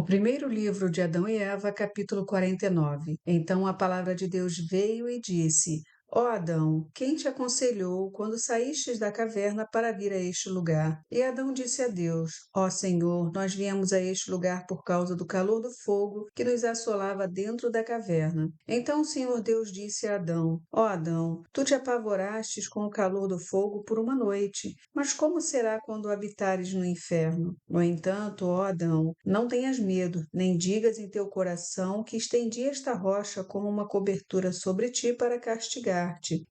O primeiro livro de Adão e Eva, capítulo 49. Então a palavra de Deus veio e disse: Ó Adão, quem te aconselhou quando saístes da caverna para vir a este lugar? E Adão disse a Deus: Ó Senhor, nós viemos a este lugar por causa do calor do fogo que nos assolava dentro da caverna. Então o Senhor Deus disse a Adão: Ó Adão, tu te apavorastes com o calor do fogo por uma noite, mas como será quando habitares no inferno? No entanto, ó Adão, não tenhas medo, nem digas em teu coração que estendi esta rocha como uma cobertura sobre ti para castigar-te.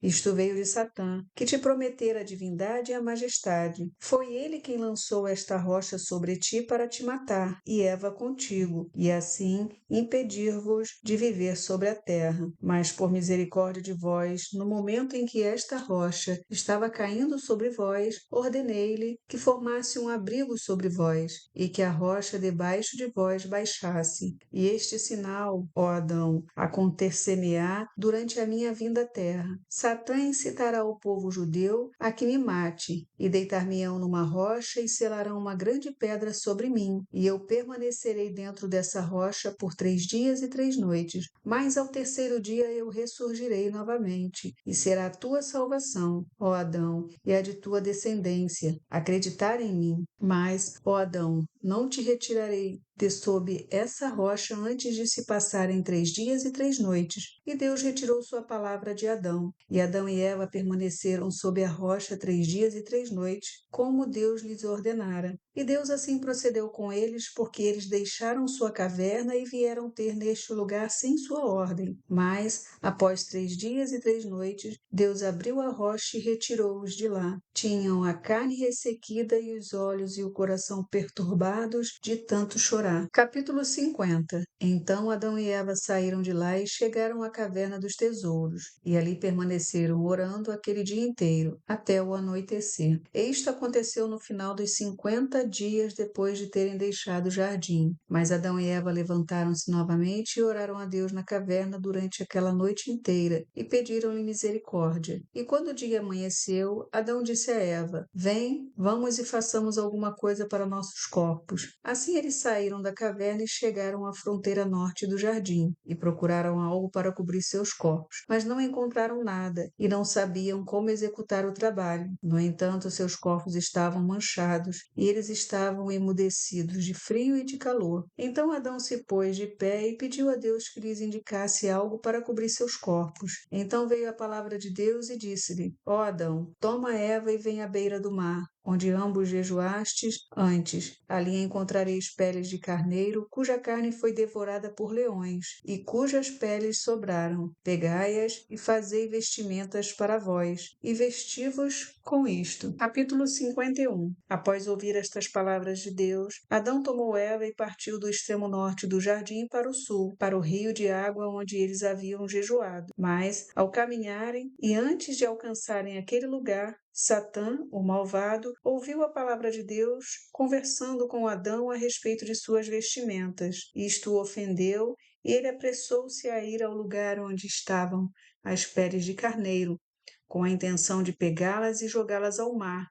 Isto veio de Satã, que te prometera a divindade e a majestade. Foi ele quem lançou esta rocha sobre ti para te matar, e Eva contigo, e assim impedir-vos de viver sobre a terra. Mas por misericórdia de vós, no momento em que esta rocha estava caindo sobre vós, ordenei-lhe que formasse um abrigo sobre vós, e que a rocha debaixo de vós baixasse. E este sinal, ó Adão, acontecer-me-á durante a minha vinda à terra. Satã incitará o povo judeu a que me mate, e deitar-me-ão numa rocha e selarão uma grande pedra sobre mim, e eu permanecerei dentro dessa rocha por 3 dias e 3 noites. Mas ao terceiro dia eu ressurgirei novamente, e será a tua salvação, ó Adão, e a de tua descendência, acreditar em mim. Mas, ó Adão, não te retirarei de sob essa rocha antes de se passarem 3 dias e 3 noites. E Deus retirou sua palavra de Adão. E Adão e Eva permaneceram sob a rocha 3 dias e 3 noites, como Deus lhes ordenara. E Deus assim procedeu com eles, porque eles deixaram sua caverna e vieram ter neste lugar sem sua ordem. Mas, após 3 dias e 3 noites, Deus abriu a rocha e retirou-os de lá. Tinham a carne ressequida e os olhos e o coração perturbados de tanto chorar. Capítulo 50. Então Adão e Eva saíram de lá e chegaram à caverna dos tesouros, e ali permaneceram orando aquele dia inteiro, até o anoitecer. Isto aconteceu no final dos 50 dias depois de terem deixado o jardim. Mas Adão e Eva levantaram-se novamente e oraram a Deus na caverna durante aquela noite inteira, e pediram-lhe misericórdia. E quando o dia amanheceu, Adão disse a Eva: Vem, vamos e façamos alguma coisa para nossos corpos. Assim eles saíram da caverna e chegaram à fronteira norte do jardim, e procuraram algo para cobrir seus corpos, mas não encontraram nada, e não sabiam como executar o trabalho. No entanto, seus corpos estavam manchados, e eles estavam emudecidos de frio e de calor. Então Adão se pôs de pé e pediu a Deus que lhes indicasse algo para cobrir seus corpos. Então veio a palavra de Deus e disse-lhe: Ó Adão, toma Eva e vem à beira do mar, onde ambos jejuastes antes. Ali encontrareis peles de carneiro, cuja carne foi devorada por leões, e cujas peles sobraram. Pegai-as e fazei vestimentas para vós, e vesti-vos com isto. Capítulo 51. Após ouvir estas palavras de Deus, Adão tomou Eva e partiu do extremo norte do jardim para o sul, para o rio de água onde eles haviam jejuado. Mas, ao caminharem, e antes de alcançarem aquele lugar, Satã, o malvado, ouviu a palavra de Deus conversando com Adão a respeito de suas vestimentas. Isto o ofendeu e ele apressou-se a ir ao lugar onde estavam as peles de carneiro, com a intenção de pegá-las e jogá-las ao mar,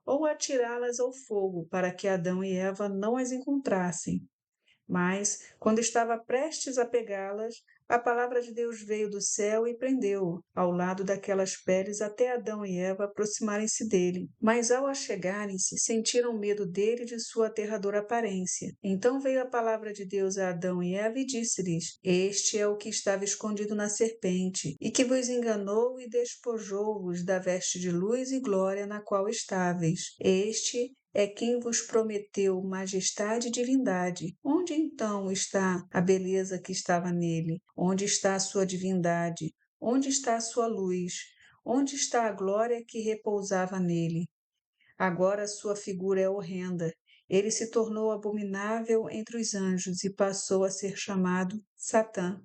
ou atirá-las ao fogo, para que Adão e Eva não as encontrassem. Mas, quando estava prestes a pegá-las, a palavra de Deus veio do céu e prendeu-o ao lado daquelas peles até Adão e Eva aproximarem-se dele. Mas ao achegarem-se, sentiram medo dele e de sua aterradora aparência. Então veio a palavra de Deus a Adão e Eva e disse-lhes: Este é o que estava escondido na serpente, e que vos enganou e despojou-vos da veste de luz e glória na qual estáveis. Este é quem vos prometeu majestade e divindade. Onde então está a beleza que estava nele? Onde está a sua divindade? Onde está a sua luz? Onde está a glória que repousava nele? Agora sua figura é horrenda. Ele se tornou abominável entre os anjos e passou a ser chamado Satã.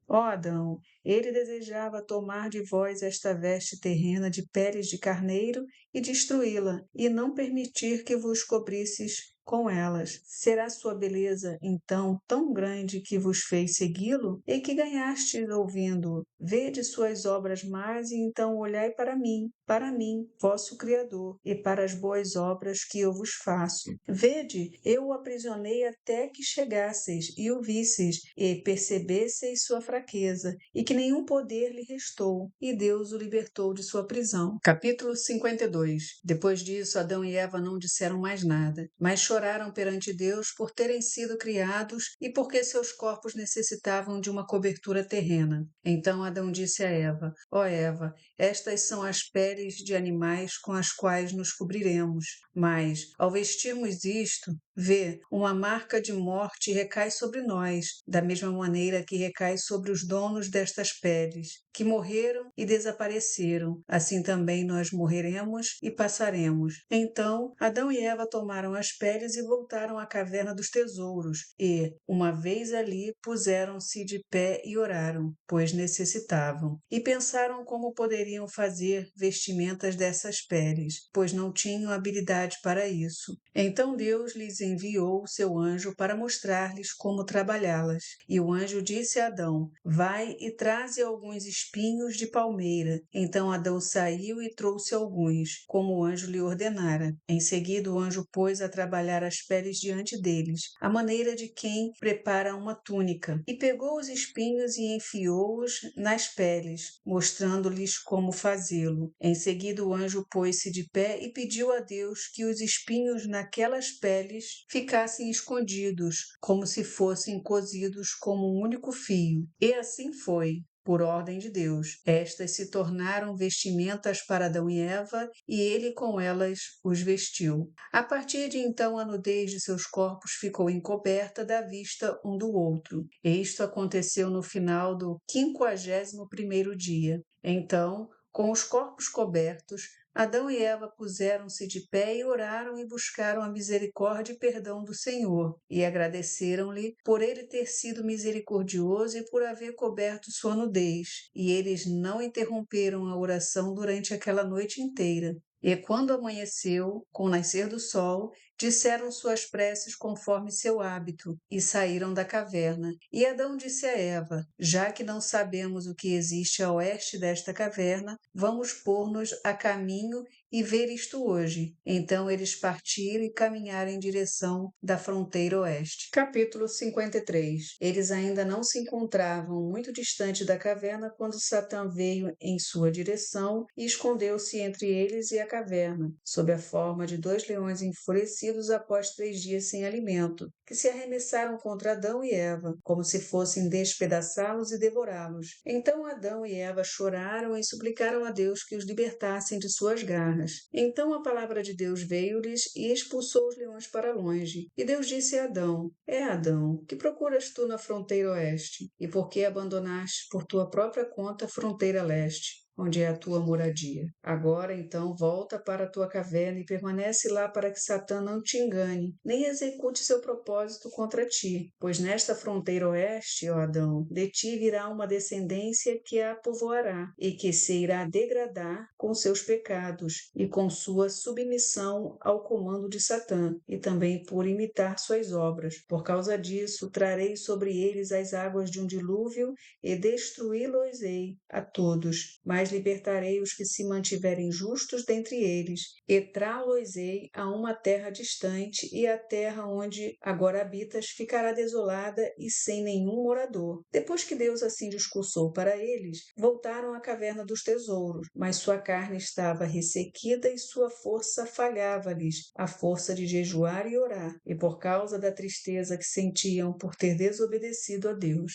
Ó Adão, ele desejava tomar de vós esta veste terrena de peles de carneiro e destruí-la, e não permitir que vos cobrisses com elas. Será sua beleza, então, tão grande que vos fez segui-lo? E que ganhastes ouvindo-o? Vede suas obras más e então olhai para mim. para mim, vosso Criador, e para as boas obras que eu vos faço. Vede, eu o aprisionei até que chegasseis e o visseis, e percebesseis sua fraqueza, e que nenhum poder lhe restou, e Deus o libertou de sua prisão. Capítulo 52. Depois disso, Adão e Eva não disseram mais nada, mas choraram perante Deus por terem sido criados e porque seus corpos necessitavam de uma cobertura terrena. Então Adão disse a Eva: Ó Eva, estas são as peles de animais com as quais nos cobriremos. Mas, ao vestirmos isto, vê, uma marca de morte recai sobre nós, da mesma maneira que recai sobre os donos destas peles, que morreram e desapareceram. Assim também nós morreremos e passaremos. Então, Adão e Eva tomaram as peles e voltaram à caverna dos tesouros, e, uma vez ali, puseram-se de pé e oraram, pois necessitavam. E pensaram como poderiam fazer vestimentas dessas peles, pois não tinham habilidade para isso. Então Deus lhes enviou o seu anjo para mostrar-lhes como trabalhá-las. E o anjo disse a Adão: Vai e traze alguns espinhos de palmeira. Então Adão saiu e trouxe alguns, como o anjo lhe ordenara. Em seguida o anjo pôs a trabalhar as peles diante deles, à maneira de quem prepara uma túnica, e pegou os espinhos e enfiou-os nas peles, mostrando-lhes como fazê-lo. Em seguida o anjo pôs-se de pé e pediu a Deus que os espinhos naquelas peles ficassem escondidos, como se fossem cozidos como um único fio. E assim foi. Por ordem de Deus. Estas se tornaram vestimentas para Adão e Eva, e ele com elas os vestiu. A partir de então, a nudez de seus corpos ficou encoberta da vista um do outro. Isto aconteceu no final do 51º dia. Então, com os corpos cobertos, Adão e Eva puseram-se de pé e oraram e buscaram a misericórdia e perdão do Senhor, e agradeceram-lhe por ele ter sido misericordioso e por haver coberto sua nudez. E eles não interromperam a oração durante aquela noite inteira. E quando amanheceu, com o nascer do sol, disseram suas preces conforme seu hábito e saíram da caverna. E Adão disse a Eva: Já que não sabemos o que existe a oeste desta caverna, vamos pôr-nos a caminho e ver isto hoje. Então eles partiram e caminharam em direção da fronteira oeste. Capítulo 53. Eles ainda não se encontravam muito distante da caverna quando Satã veio em sua direção e escondeu-se entre eles e a caverna, sob a forma de 2 leões enfurecidos após 3 dias sem alimento, que se arremessaram contra Adão e Eva, como se fossem despedaçá-los e devorá-los. Então Adão e Eva choraram e suplicaram a Deus que os libertassem de suas garras. Então a palavra de Deus veio-lhes e expulsou os leões para longe. E Deus disse a Adão: Adão, que procuras tu na fronteira oeste? E por que abandonaste por tua própria conta a fronteira leste? Onde é a tua moradia. Agora, então, volta para a tua caverna e permanece lá para que Satã não te engane, nem execute seu propósito contra ti. Pois nesta fronteira oeste, ó Adão, de ti virá uma descendência que a povoará e que se irá degradar com seus pecados e com sua submissão ao comando de Satã, e também por imitar suas obras. Por causa disso, trarei sobre eles as águas de um dilúvio e destruí-los-ei a todos. Mas libertarei os que se mantiverem justos dentre eles, e trá-los-ei a uma terra distante, e a terra onde agora habitas ficará desolada e sem nenhum morador. Depois que Deus assim discursou para eles, voltaram à caverna dos tesouros, mas sua carne estava ressequida e sua força falhava-lhes, a força de jejuar e orar, e por causa da tristeza que sentiam por ter desobedecido a Deus.